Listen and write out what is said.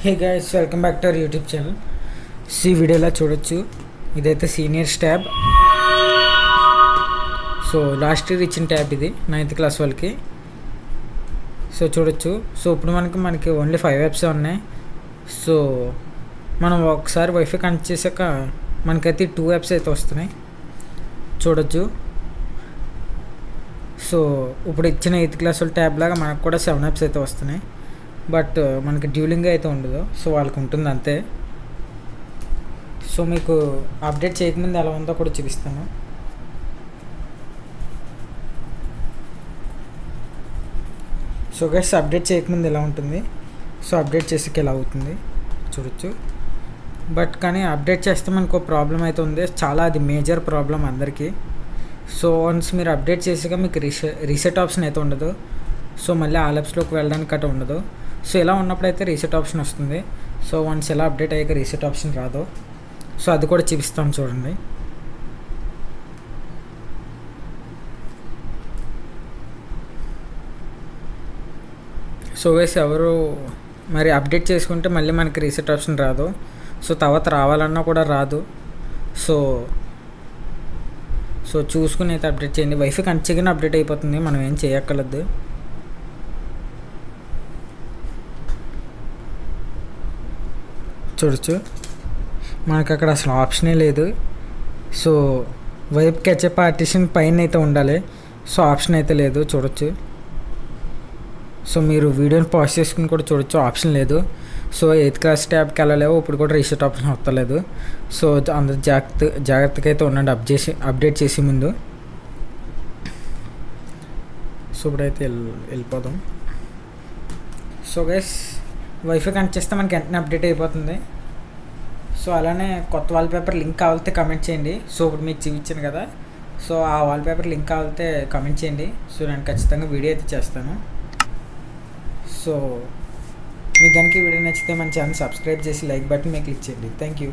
Hey guys, welcome back to our YouTube channel. ఈ వీడియోలో చూడొచ్చు, ఇదైతే seniors tab. So last year ఇచ్చిన ట్యాబ్ ఇది 9th క్లాస్ వాళ్ళకి. సో చూడొచ్చు. సో ఇప్పుడు మనకి ఓన్లీ 5 యాప్సే ఉన్నాయి. సో మనం ఒకసారి వైఫై కనెక్ట్ చేశాక మనకైతే 2 యాప్స్ అయితే వస్తున్నాయి చూడొచ్చు. సో ఇప్పుడు ఇచ్చిన 8th క్లాస్ వాళ్ళ ట్యాబ్ లాగా మనకు కూడా 7 యాప్స్ అయితే వస్తున్నాయి. బట్ మనకి డ్యూలింగ్ అయితే ఉండదు. సో వాళ్ళకి ఉంటుంది అంతే. సో మీకు అప్డేట్ చేయకముందు ఎలా ఉందో కూడా చూపిస్తాను. సో గైస్, అప్డేట్ చేయకముందు ఎలా ఉంటుంది, సో అప్డేట్ చేసాక ఎలా అవుతుంది చూడొచ్చు. బట్ కానీ అప్డేట్ చేస్తే మనకు ప్రాబ్లం అయితే ఉంది, చాలా అది మేజర్ ప్రాబ్లం అందరికీ. సో వన్స్ మీరు అప్డేట్ చేసాక మీకు రీసెట్ ఆప్షన్ అయితే ఉండదు. సో మళ్ళీ ఆ యాప్స్లోకి వెళ్ళడానికి అట్లా ఉండదు. సో ఇలా ఉన్నప్పుడు అయితే రీసెట్ ఆప్షన్ వస్తుంది. సో వన్స్ ఎలా అప్డేట్ అయ్యాక రీసెట్ ఆప్షన్ రాదు. సో అది కూడా చూపిస్తాను చూడండి. సో వేసి ఎవరు మరి అప్డేట్ చేసుకుంటే మళ్ళీ మనకి రీసెట్ ఆప్షన్ రాదు. సో తర్వాత రావాలన్నా కూడా రాదు. సో చూసుకుని అయితే అప్డేట్ చేయండి. వైఫై కనెక్ట్ చేయగానే అప్డేట్ అయిపోతుంది, మనం ఏం చేయక్కర్లేదు. చూడొచ్చు, మనకు అక్కడ అసలు ఆప్షనే లేదు. సో వైప్ క్యాచ్ పార్టిషన్ పైన అయితే ఉండాలి. సో ఆప్షన్ అయితే లేదు చూడొచ్చు. సో మీరు వీడియోని పాజ్ చేసుకుని కూడా చూడొచ్చు, ఆప్షన్ లేదు. సో 8th క్లాస్ ట్యాబ్కి వెళ్ళలేవు, ఇప్పుడు కూడా రీసెట్ ఆప్షన్ వస్తలేదు. సో అందరు జాగ్రత్తగా అయితే ఉండండి అప్డేట్ చేసే ముందు. సో ఇప్పుడైతే వెళ్ళిపోదాం. సో గైస్, వైఫై కనెక్ట్ చేస్తే మనకి వెంటనే అప్డేట్ అయిపోతుంది. సో అలానే కొత్త వాల్పేపర్ లింక్ కావాలితే కమెంట్ చేయండి. సో ఇప్పుడు మీకు చూపించాను కదా, సో ఆ వాల్పేపర్ లింక్ కావాలితే కమెంట్ చేయండి. సో నేను ఖచ్చితంగా వీడియో అయితే చేస్తాను. సో మీకు కనుక ఈ వీడియో నచ్చితే మన ఛానల్ సబ్స్క్రైబ్ చేసి లైక్ బటన్ మీద క్లిక్ చేయండి. Thank you.